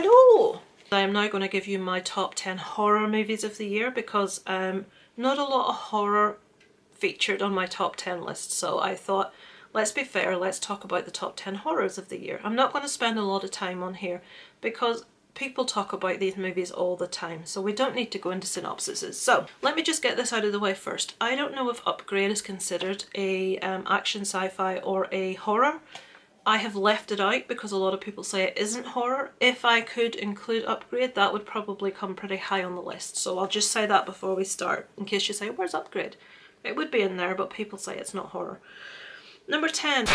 Hello! I am now going to give you my top 10 horror movies of the year because not a lot of horror featured on my top 10 list, so I thought, let's be fair, let's talk about the top 10 horrors of the year. I'm not going to spend a lot of time on here because people talk about these movies all the time, so we don't need to go into synopsises. So let me just get this out of the way first. I don't know if Upgrade is considered a action sci-fi or a horror. I have left it out because a lot of people say it isn't horror. If I could include Upgrade, that would probably come pretty high on the list. So I'll just say that before we start, in case you say, where's Upgrade? It would be in there, but people say it's not horror. Number 10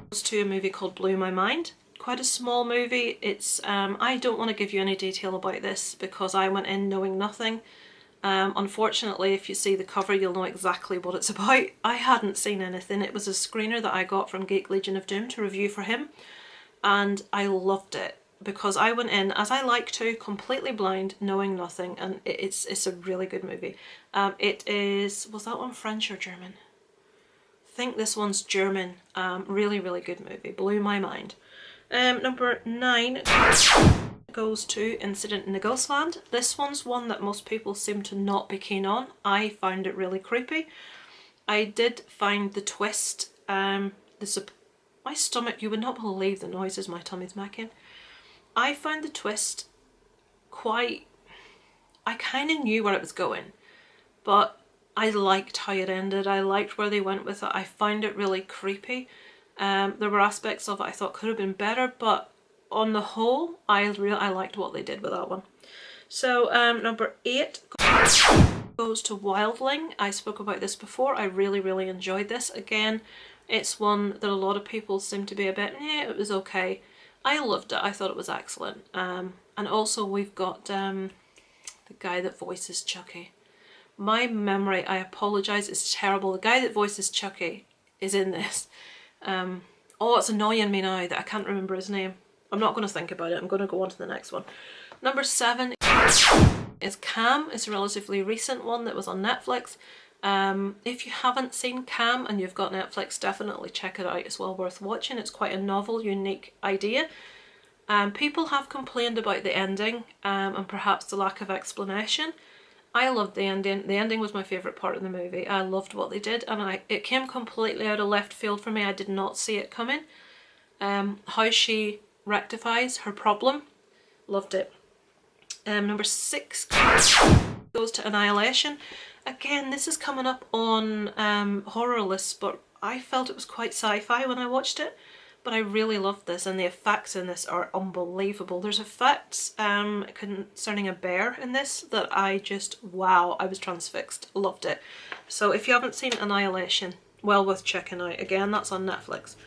goes to a movie called Blew My Mind. Quite a small movie. It's I don't want to give you any detail about this because I went in knowing nothing. Unfortunately, if you see the cover, you'll know exactly what it's about. I hadn't seen anything. It was a screener that I got from Geek Legion of Doom to review for him, and I loved it because I went in, as I like to, completely blind, knowing nothing, and it's a really good movie. It is, was that one French or German? I think this one's German. Really, really good movie. Blew my mind. Number 9 goes to Incident in the Ghostland. This one's one that most people seem to not be keen on. I found it really creepy. I did find the twist, my stomach, you would not believe the noises my tummy's making. I found the twist quite, I kind of knew where it was going, but I liked how it ended. I liked where they went with it. I found it really creepy. There were aspects of it I thought could have been better, but on the whole, I liked what they did with that one. So number 8 goes to Wildling. I spoke about this before. I really, really enjoyed this. Again, it's one that a lot of people seem to be a bit, yeah, it was okay. I loved it. I thought it was excellent. And also we've got the guy that voices Chucky. My memory, I apologise, it's terrible. The guy that voices Chucky is in this. Oh, it's annoying me now that I can't remember his name. I'm not going to think about it. I'm going to go on to the next one. Number 7 is Cam. It's a relatively recent one that was on Netflix. If you haven't seen Cam and you've got Netflix, definitely check it out. It's well worth watching. It's quite a novel, unique idea. People have complained about the ending and perhaps the lack of explanation. I loved the ending. The ending was my favourite part of the movie. I loved what they did, and it came completely out of left field for me. I did not see it coming. How she rectifies her problem, loved it. Number 6 goes to Annihilation. Again, this is coming up on horror lists, but I felt it was quite sci-fi when I watched it. But I really loved this, and the effects in this are unbelievable. There's effects concerning a bear in this that I just, wow, I was transfixed. Loved it. So if you haven't seen Annihilation, well worth checking out. Again, that's on Netflix.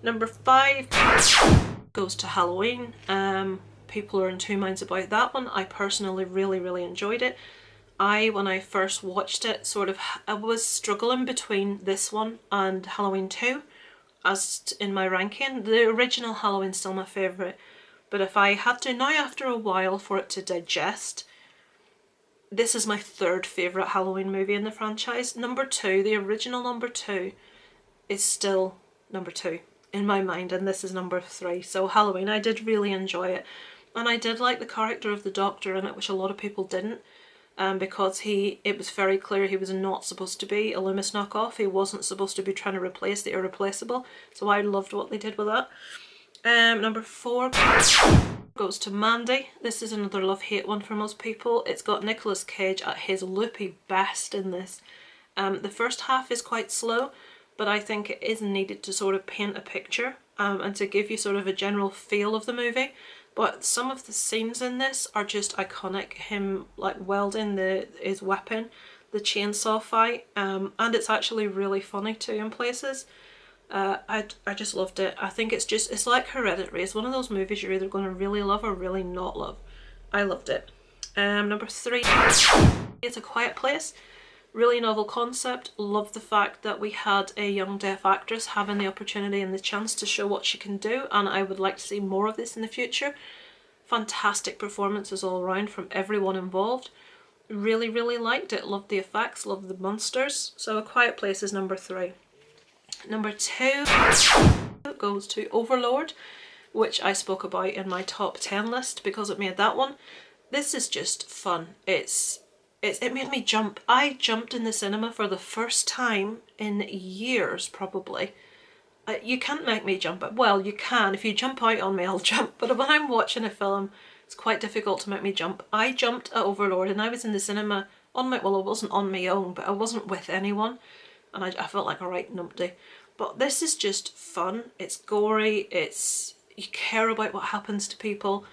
Number 5 goes to Halloween. People are in two minds about that one. I personally really, really enjoyed it. When I first watched it, I was struggling between this one and Halloween 2. As in my ranking. The original Halloween's still my favourite, but if I had to now after a while for it to digest, this is my 3rd favourite Halloween movie in the franchise. Number 2, the original number 2, is still number 2 in my mind, and this is number 3. So Halloween, I did really enjoy it, and I did like the character of the Doctor in it, which a lot of people didn't. Because it was very clear he was not supposed to be a Loomis knockoff. He wasn't supposed to be trying to replace the irreplaceable. So I loved what they did with that. Number 4 goes to Mandy. This is another love-hate one for most people. It's got Nicolas Cage at his loopy best in this. The first half is quite slow, but I think it is needed to sort of paint a picture and to give you sort of a general feel of the movie. But some of the scenes in this are just iconic. Him like welding his weapon, the chainsaw fight, and it's actually really funny too in places. I just loved it. I think it's like Hereditary. It's one of those movies you're either going to really love or really not love. I loved it. Number 3 is A Quiet Place. Really novel concept. Love the fact that we had a young deaf actress having the opportunity and the chance to show what she can do, and I would like to see more of this in the future. Fantastic performances all around from everyone involved. Really, really liked it. Loved the effects, loved the monsters. So A Quiet Place is number 3. Number 2 goes to Overlord. which I spoke about in my top 10 list because it made that one. This is just fun. It made me jump. I jumped in the cinema for the first time in years, probably. You can't make me jump. Well, you can. If you jump out on me, I'll jump. But when I'm watching a film, it's quite difficult to make me jump. I jumped at Overlord and I was in the cinema on my, well, I wasn't on my own, but I wasn't with anyone. And I felt like a right numpty. But this is just fun. It's gory. You care about what happens to people.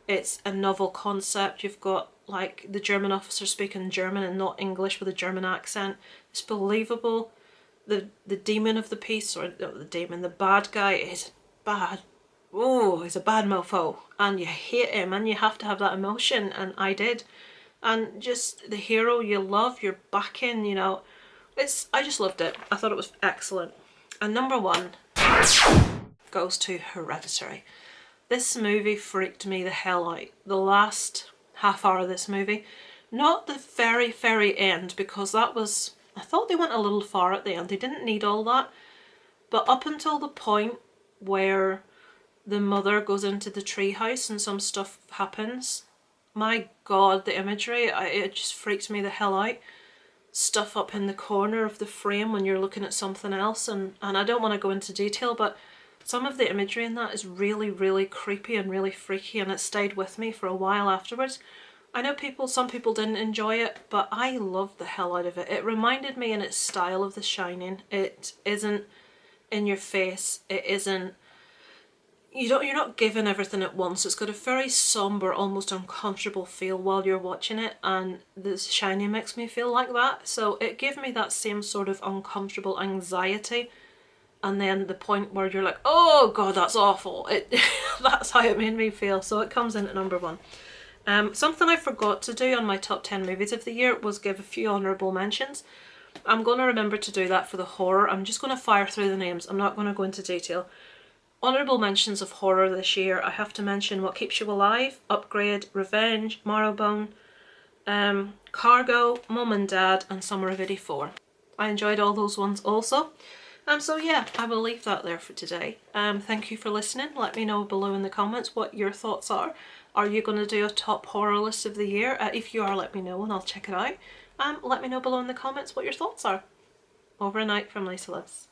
It's a novel concept. You've got like the German officer speaking German and not English with a German accent. It's believable. The demon of the piece, or not the demon, the bad guy is bad. Oh, he's a bad mofo. And you hate him and you have to have that emotion, and I did. And just the hero you love, you're backing, you know. I just loved it. I thought it was excellent. And number 1 goes to Hereditary. This movie freaked me the hell out. The last half hour of this movie. Not the very, very end, because that was... I thought they went a little far at the end. They didn't need all that. But up until the point where the mother goes into the treehouse and some stuff happens, my God, the imagery, it just freaked me the hell out. Stuff up in the corner of the frame when you're looking at something else, and I don't want to go into detail, but some of the imagery in that is really, really creepy and really freaky, and it stayed with me for a while afterwards. I know some people didn't enjoy it, but I loved the hell out of it. It reminded me in its style of The Shining. It isn't in your face. It isn't... You're not given everything at once. It's got a very somber, almost uncomfortable feel while you're watching it, and The Shining makes me feel like that. So it gave me that same sort of uncomfortable anxiety, and then the point where you're like, oh God, that's awful. That's how it made me feel. So it comes in at number 1. Something I forgot to do on my top 10 movies of the year was give a few honourable mentions. I'm going to remember to do that for the horror. I'm just going to fire through the names. I'm not going to go into detail. Honourable mentions of horror this year. I have to mention What Keeps You Alive, Upgrade, Revenge, Marrowbone, Cargo, Mum and Dad, and Summer of '84. I enjoyed all those ones also. So yeah, I will leave that there for today. Thank you for listening. Let me know below in the comments what your thoughts are. Are you going to do a top horror list of the year? If you are, let me know and I'll check it out. Let me know below in the comments what your thoughts are. Over and out from Lisa Lives.